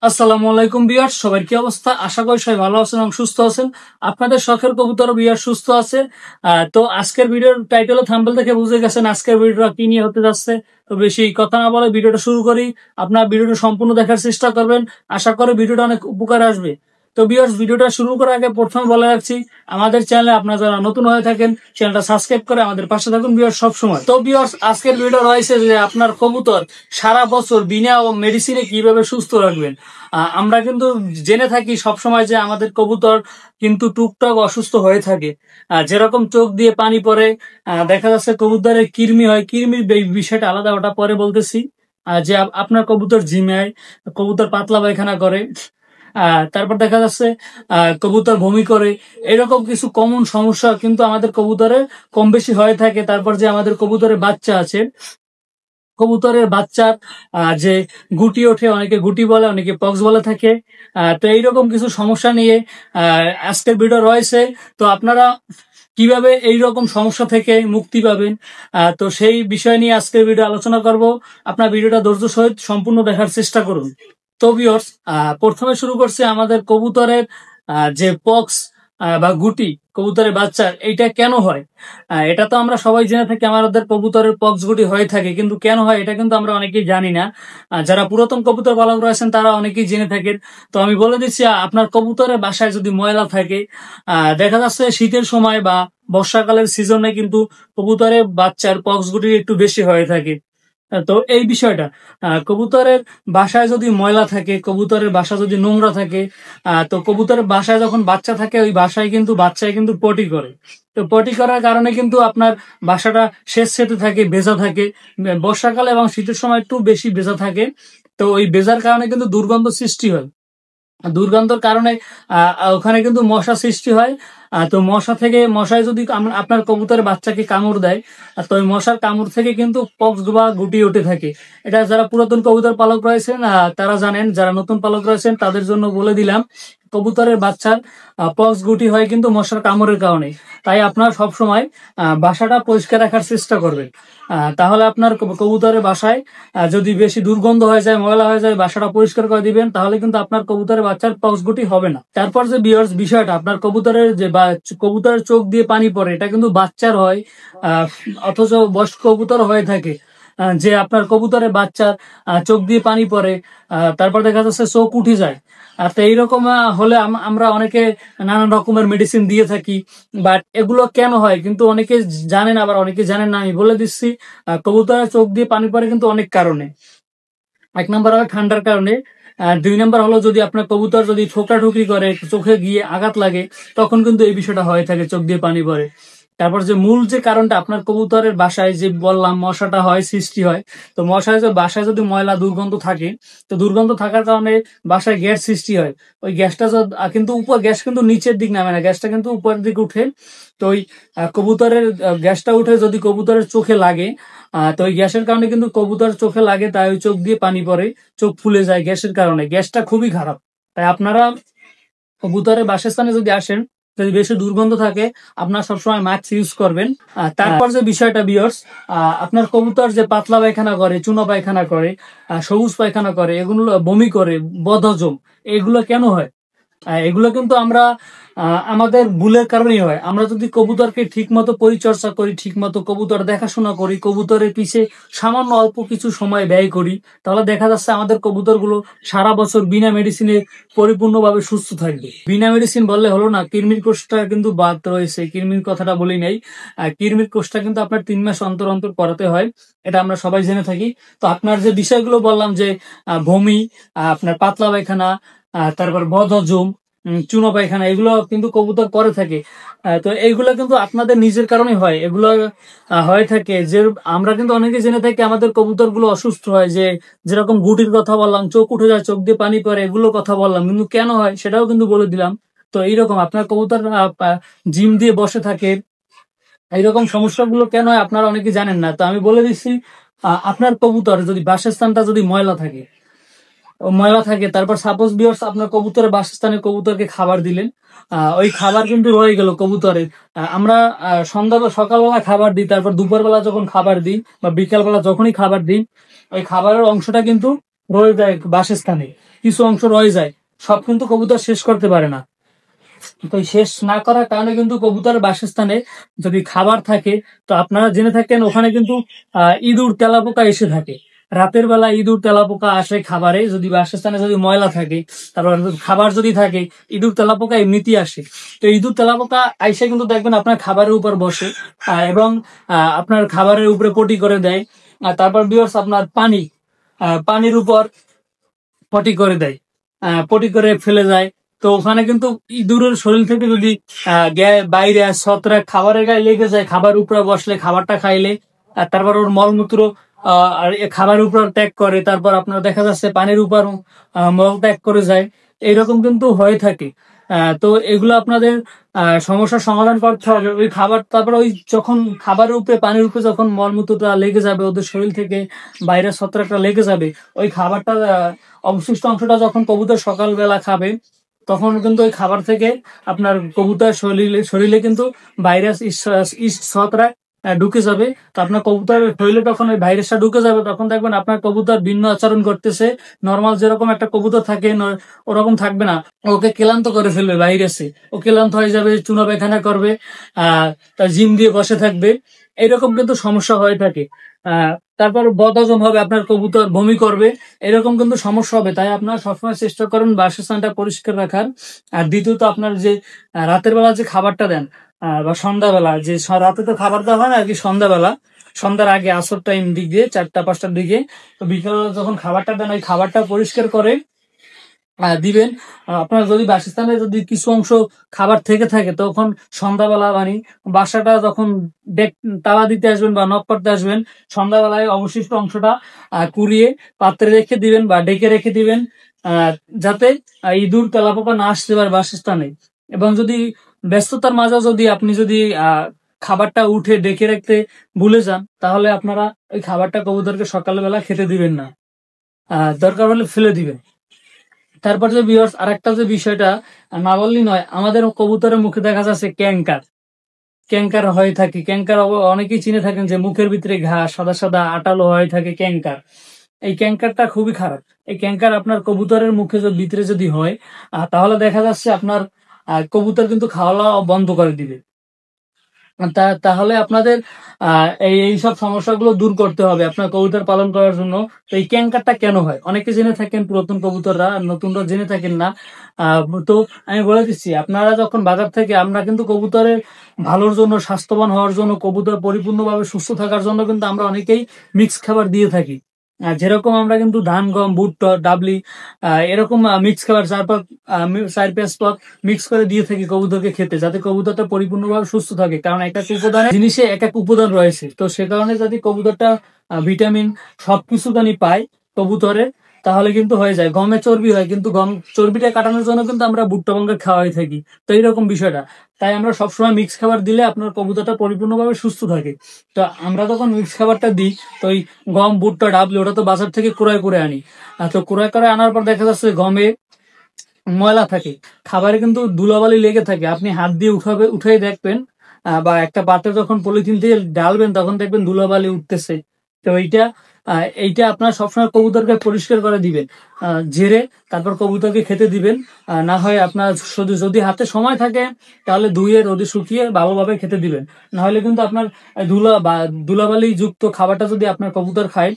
আসসালামু আলাইকুম ভিউয়ার্স, সবার কি অবস্থা? আশা করি সবাই ভালো আছেন এবং সুস্থ আছেন। আপনাদের শখের কবুতর ভিউয়ার সুস্থ আছে। তো আজকের ভিডিওর টাইটেল ও থাম্বনেল দেখে বুঝে গেছেন আজকের ভিডিওটা কি নিয়ে হতে যাচ্ছে। তো বেশি কথা না বলে ভিডিওটা শুরু করি। আপনারা ভিডিওটা সম্পূর্ণ দেখার চেষ্টা করবেন, আশা করি ভিডিওটা অনেক উপকার আসবে। তো ভিউয়ার্স, ভিডিওটা শুরু করার আগে প্রথমে বলে রাখছি, আমাদের চ্যানেলে আপনারা যারা নতুন হয়ে থাকেন চ্যানেলটা সাবস্ক্রাইব করে আমাদের পাশে থাকুন ভিউয়ার্স সব সময়। তো ভিউয়ার্স, আজকের ভিডিও রয়েছে যে আপনার কবুতর সারা বছর বিনা ও মেডিসিনে কিভাবে সুস্থ রাখবেন। আমরা কিন্তু জেনে থাকি সব সময় যে আমাদের কবুতর কিন্তু টুকটাক অসুস্থ হয়ে থাকে। যেরকম চোখ দিয়ে পানি পড়ে, দেখা যাচ্ছে কবুতরের কৃমি হয়, কৃমির বিষয়টা আলাদা, ওটা পরে বলতেছি। যে আপনার কবুতর ঝিমায়, কবুতর পাতলা পায়খানা করে, তারপর দেখা যাচ্ছে কবুতর বমি করে। এরকম কিছু কমন সমস্যা কিন্তু আমাদের কবুতরের কম বেশি হয়ে থাকে। তারপর যে আমাদের কবুতরের বাচ্চা আছে, কবুতরের বাচ্চার যে গুটি ওঠে, অনেকে গুটি বলে, অনেকে পক্স বলে থাকে। তো এইরকম কিছু সমস্যা নিয়ে আজকের ভিডিও রয়েছে। তো আপনারা কিভাবে এইরকম সমস্যা থেকে মুক্তি পাবেন, তো সেই বিষয় নিয়ে আজকের ভিডিও আলোচনা করব। আপনার ভিডিওটা ধৈর্য সহিত সম্পূর্ণ দেখার চেষ্টা করুন। তো ভিউয়ার্স, প্রথমে শুরু করছে আমাদের কবুতরের যে পক্স বা গুটি কবুতরের বাচ্চার, এইটা কেন হয়? এটা তো আমরা সবাই জেনে থাকি, আমাদের কবুতরের পক্স গুটি হয়ে থাকে, কিন্তু কেন হয় এটা কিন্তু আমরা অনেকেই জানি না। যারা পুরাতন কবুতর পালক রয়েছেন তারা অনেকেই জেনে থাকেন। তো আমি বলে দিচ্ছি, আপনার কবুতরের বাসায় যদি ময়লা থাকে, দেখা যাচ্ছে শীতের সময় বা বর্ষাকালের সিজনে কিন্তু কবুতরের বাচ্চার পক্স গুটি একটু বেশি হয়ে থাকে। তো এই বিষয়টা, কবুতরের বাসায় যদি ময়লা থাকে, কবুতরের বাসা যদি নোংরা থাকে, তো কবুতরের বাসায় যখন বাচ্চা থাকে ওই বাসায় কিন্তু বাচ্চায় কিন্তু পটি করে। তো পটি করার কারণে কিন্তু আপনার বাসাটা সেচে থাকে, ভেজা থাকে। বর্ষাকালে এবং শীতের সময় একটু বেশি ভেজা থাকে। তো ওই ভেজার কারণে কিন্তু দুর্গন্ধ সৃষ্টি হয়। দুর্গন্ধের কারণে ওখানে কিন্তু মশা সৃষ্টি হয়। তো মশা থেকে, মশায় যদি আপনার কবুতরের বাচ্চাকে কামড় দেয়, তো ওই মশার কামড় থেকে কিন্তু পক্স বা গুটি উঠে থাকে। এটা যারা পুরাতন কবুতর পালক রয়েছেন তারা জানেন, যারা নতুন পালক রয়েছেন তাদের জন্য বলে দিলাম, কবুতরের বাচ্চার পক্স গুটি হয় কিন্তু মশার কামড়ের কারণে। তাই আপনার সবসময় বাসাটা পরিষ্কার রাখার চেষ্টা করবেন। তাহলে আপনার কবুতরের বাসায় যদি বেশি দুর্গন্ধ হয়ে যায়, ময়লা হয়ে যায়, বাসাটা পরিষ্কার করে দিবেন, তাহলে কিন্তু আপনার কবুতরের বাচ্চার পক্স গুটি হবে না। তারপর যে বিষয়টা, আপনার কবুতরের যে কবুতরের চোখ দিয়ে পানি পড়ে, এটা কিন্তু বাচ্চার হয়, অথচ বয়স্ক কবুতর হয়ে থাকে। যে আপনার কবুতরের বাচ্চার চোখ দিয়ে পানি পড়ে, তারপর দেখা যাচ্ছে চোখ উঠে যায়। তো এইরকম হলে আমরা অনেকে নানান রকমের মেডিসিন দিয়ে থাকি। বাট এগুলো কেন হয় কিন্তু অনেকে জানেন, আবার অনেকে জানেন না। আমি বলে দিচ্ছি, কবুতরের চোখ দিয়ে পানি পড়ে কিন্তু অনেক কারণে। এক নম্বর হয় ঠান্ডার কারণে। দুই নম্বর হলো যদি আপনার কবুতর যদি ঠোকরাঠুকরি করে, চোখে গিয়ে আঘাত লাগে, তখন কিন্তু এই বিষয়টা হয়ে থাকে, চোখ দিয়ে পানি পড়ে। তারপর যে মূল যে কারণটা, আপনার কবুতরের বাসায় যে বললাম মশাটা হয়, সৃষ্টি হয়। তো বাসায় যদি ময়লা দুর্গন্ধ থাকে, তো দুর্গন্ধ থাকার কারণে বাসায় গ্যাস সৃষ্টি হয়। ওই গ্যাসটা কিন্তু গ্যাস কিন্তু নিচের দিক নামে না, গ্যাসটা কিন্তু উপরের দিকে উঠে। তো ওই কবুতরের গ্যাসটা উঠে যদি কবুতরের চোখে লাগে, তো ওই গ্যাসের কারণে কিন্তু কবুতর চোখে লাগে, তাই ওই চোখ দিয়ে পানি পড়ে, চোখ ফুলে যায় গ্যাসের কারণে। গ্যাসটা খুবই খারাপ। তাই আপনারা কবুতরের বাসস্থানে যদি আসেন, যদি বেশি দুর্গন্ধ থাকে, আপনার সবসময় মাস্ক ইউজ করবেন। তারপর যে বিষয়টা ভিউয়ার্স, আপনার কবুতর যে পাতলা পায়খানা করে, চুনা পায়খানা করে, সবুজ পায়খানা করে, এগুলো বমি করে, বদহজম, এগুলো কেন হয়? এগুলো কিন্তু আমরা আমাদের ভুলের কারণেই হয়। আমরা যদি কবুতরকে ঠিক মতো পরিচর্যা করি, ঠিক মতো কবুতর দেখাশোনা করি, কবুতরের পিছে সামান্য অল্প কিছু সময় ব্যয় করি, তাহলে দেখা যাচ্ছে আমাদের কবুতরগুলো সারা বছর বিনা মেডিসিনে পরিপূর্ণভাবে সুস্থ থাকবে। বিনা মেডিসিন বললে হলো না, কৃমির কোষটা কিন্তু বাদ রয়েছে, কৃমির কথাটা বলি নাই। কৃমির কোষটা কিন্তু আপনার 3 মাস অন্তর অন্তর করাতে হয়, এটা আমরা সবাই জেনে থাকি। তো আপনার যে বিষয়গুলো বললাম, যে বমি, আপনার পাতলা পায়খানা, তারপর বদহজম, চুনো পায়খানা, এগুলো কিন্তু কবুতর করে থাকে। তো এইগুলো কিন্তু আপনাদের নিজের কারণে হয়, এগুলো হয়ে থাকে। যে আমরা কিন্তু অনেকে জেনে থাকি আমাদের কবুতর গুলো অসুস্থ হয়, যে যেরকম গুটির কথা বললাম, চোখ উঠে যায়, চোখ দিয়ে পানি পড়ে, এগুলো কথা বললাম, কিন্তু কেন হয় সেটাও কিন্তু বলে দিলাম। তো এইরকম আপনার কবুতর জিম দিয়ে বসে থাকে, এইরকম সমস্যাগুলো কেন হয় আপনারা অনেকে জানেন না। তো আমি বলে দিচ্ছি, আপনার কবুতর যদি বাসস্থানটা যদি ময়লা থাকে, তারপর সাপোজ ভিউয়ার্স আপনার কবুতরের বাসস্থানে কবুতরকে খাবার দিলেন, ওই খাবার কিন্তু রয়ে গেল কবুতরের। আমরা সকালবেলা খাবার দিই, তারপর দুপুরবেলা যখন খাবার দিই বা বিকালবেলা যখনই খাবার দিই, ওই খাবারের অংশটা কিন্তু রয়ে যায় বাসস্থানে। কিছু অংশ রয়ে যায়, সব কিন্তু কবুতর শেষ করতে পারে না। তো এই শেষ না করার কারণে কিন্তু কবুতরের বাসস্থানে যদি খাবার থাকে, তো আপনারা জেনে থাকেন ওখানে কিন্তু ইঁদুর তেলাপোকা এসে থাকে। রাতের বেলা ইঁদুর তেলাপোকা আসে খাবারে, যদি বাসস্থানে যদি ময়লা থাকে, তারপর খাবার যদি থাকে, ইঁদুর তেলাপোকা এমনিতেই আসে। তো ইঁদুর তেলাপোকা আইসে কিন্তু দেখবেন আপনার খাবারের উপর বসে, এবং আপনার খাবারের উপরে পটি করে দেয়। তারপর ভিউয়ার্স আপনার পানির উপর পটি করে দেয়, পটি করে ফেলে যায়। তো ওখানে কিন্তু ইঁদুরের শরীর থেকে যদি বাইরে ছত্রাক খাবারের গায়ে লেগে যায়, খাবার উপরে বসলে, খাবারটা খাইলে, আর তারপর ওর মলমূত্র আর খাবার উপর ত্যাগ করে, তারপর আপনার দেখা যাচ্ছে পানির উপর মল ত্যাগ করে যায়। এইরকম কিন্তু হয়ে থাকে। তো এগুলো আপনাদের সমস্যার সমাধান করতে হবে। ওই খাবার, তারপর ওই যখন খাবারের উপরে পানির উপরে যখন মলমূত্রটা লেগে যাবে, ওদের শরীর থেকে বাইরের ছত্রাকটা লেগে যাবে, ওই খাবারটা অবশিষ্ট অংশটা যখন কবুতর সকালবেলা খাবে, তখন কিন্তু ওই খাবার থেকে আপনার কবুতর শরীরে কিন্তু ভাইরাস ছত্রাক ঢুকে যাবে। তো আপনার কবুতর শরীরে তখন ওই ভাইরাসটা ঢুকে যাবে, তখন দেখবেন আপনার কবুতর ভিন্ন আচরণ করতেছে। নর্মাল যেরকম একটা কবুতর থাকে ওরকম থাকবে না, ওকে ক্লান্ত করে ফেলবে ভাইরাসে। ও ক্লান্ত হয়ে যাবে, চুনা পায়খানা করবে, তার জিম দিয়ে বসে থাকবে। এরকম কিন্তু সমস্যা হয়ে থাকে। তারপর বদহজম হবে, আপনার কবুতর বমি করবে, এরকম কিন্তু সমস্যা হবে। তাই আপনারা সবসময় চেষ্টা করুন বাসস্থানটা পরিষ্কার রাখার। আর দ্বিতীয়ত আপনার যে রাতের বেলা যে খাবারটা দেন, বা সন্ধ্যাবেলা যে রাতে তো খাবার দেওয়া হয় না আর কি, সন্ধ্যার আগে আসর টাইম দিক দিয়ে 4টা-5টার দিকে, তো বিকেলবেলা যখন খাবারটা দেন, ওই খাবারটা পরিষ্কার করে দিবেন। আপনার যদি বাসস্থানে যদি কিছু অংশ খাবার থেকে থাকে, তখন সন্ধ্যাবেলা মানে বাসাটা যখন তালা দিতে আসবেন বা নক করতে আসবেন, সন্ধ্যাবেলায় অবশিষ্ট অংশটা কুড়িয়ে পাত্রে রেখে দিবেন বা ডেকে রেখে দিবেন, যাতে ইঁদুর তেলাপোকা না আসতে পারে বাসস্থানে। এবং যদি ব্যস্ততার মাঝে যদি আপনি যদি খাবারটা উঠে ডেকে রাখতে ভুলে যান, তাহলে আপনারা ওই খাবারটা কবুতরকে সকালবেলা খেতে দিবেন না, দরকার হলে ফেলে দিবেন। তারপর যে ভিউয়ার্স আরেকটা যে বিষয়টা না বললেই নয়, আমাদের কবুতরের মুখে দেখা যাচ্ছে ক্যাঙ্কার হয়ে থাকে। ক্যাঙ্কার অনেকেই চিনে থাকেন যে মুখের ভিতরে ঘা সাদা সাদা আটালো হয়ে থাকে ক্যাঙ্কার। এই ক্যাঙ্কারটা খুবই খারাপ। এই ক্যাঙ্কার আপনার কবুতরের মুখে ভিতরে যদি হয়, তাহলে দেখা যাচ্ছে আপনার কবুতর কিন্তু খাওয়া দাওয়া বন্ধ করে দিবে। তাহলে আপনাদের এইসব সমস্যাগুলো দূর করতে হবে আপনার কবুতর পালন করার জন্য। তো এই ক্যাঙ্কারটা কেন হয় অনেকে জেনে থাকেন, পুরাতন কবুতররা, নতুনরা জেনে থাকেন না। তো আমি বলে দিচ্ছি, আপনারা যখন বাজার থেকে, আমরা কিন্তু কবুতরের ভালোর জন্য, স্বাস্থ্যবান হওয়ার জন্য, কবুতর পরিপূর্ণভাবে সুস্থ থাকার জন্য কিন্তু আমরা অনেকেই মিক্স খাবার দিয়ে থাকি। যেরকম আমরা কিন্তু ধান, গম, ভুট্ট, ডাবলি এরকম মিক্স খাবার 4-5 পদ মিক্স করে দিয়ে থাকি কবুতরকে খেতে, যাতে কবুতরটা পরিপূর্ণভাবে সুস্থ থাকে। কারণ এক এক উপাদানের জিনিসে এক এক উপাদান রয়েছে। তো সে কারণে যদি কবুতরটা ভিটামিন সবকিছু জানি পায় কবুতরে, তাহলে কিন্তু হয়ে যায়। গমে চর্বি হয়, কিন্তু গম চর্বিটা কাটানোর জন্য কিন্তু আমরা ভুট্টা বাঙ্গা খাওয়াই থাকি। তো এইরকম বিষয়টা, তাই আমরা সবসময় মিক্স খাবার দিলে আপনার কবুতরটা পরিপূর্ণভাবে সুস্থ থাকে। তো আমরা যখন মিক্স খাবারটা দিই, তো ওই গম, ভুট্টা, ডাবলি ওটা তো বাজার থেকে ক্রয় করে আনি। তো ক্রয় করে আনার পর দেখা যাচ্ছে গমে ময়লা থাকে, খাবারে কিন্তু ধুলাবালি লেগে থাকে। আপনি হাত দিয়ে উঠাই দেখবেন, বা একটা পাত্রে যখন পলিথিন দিয়ে ডালবেন, তখন দেখবেন ধুলাবালি উঠতেছে। তো এইটা আপনার সবসময় কবুতরকে পরিষ্কার করে দিবেন, ঝেড়ে তারপর কবুতরকে খেতে দিবেন। না হয় আপনার যদি হাতে সময় থাকে, তাহলে ধুয়ে রোদে শুকিয়ে ভালোভাবে খেতে দিবেন। না হলে কিন্তু আপনার ধুলাবালি যুক্ত খাবারটা যদি আপনার কবুতর খায়,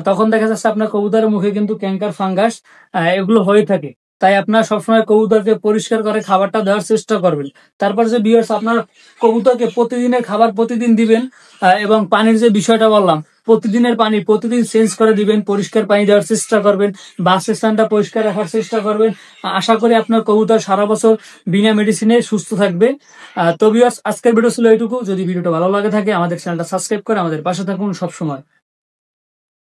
তখন দেখা যাচ্ছে আপনার কবুতরের মুখে কিন্তু ক্যাঙ্কার, ফাঙ্গাস এগুলো হয়ে থাকে। তাই আপনার সবসময় কবুতরকে পরিষ্কার করে খাবারটা দেওয়ার চেষ্টা করবেন। তারপর যে ভিউয়ার্স, আপনার কবুতরকে প্রতিদিনের খাবার প্রতিদিন দিবেন, এবং পানির যে বিষয়টা বললাম, প্রতিদিনের পানি প্রতিদিন চেঞ্জ করে দিবেন, পরিষ্কার পানি দেওয়ার চেষ্টা করবেন, বাসস্থানটা পরিষ্কার রাখার চেষ্টা করবেন। আশা করি আপনার কবুতর সারা বছর বিনা মেডিসিনে সুস্থ থাকবে। তো ভিউয়ার্স, আজকের ভিডিও ছিল এইটুকু। যদি ভিডিওটা ভালো লাগে থাকে, আমাদের চ্যানেলটা সাবস্ক্রাইব করে আমাদের পাশে থাকুন সবসময়।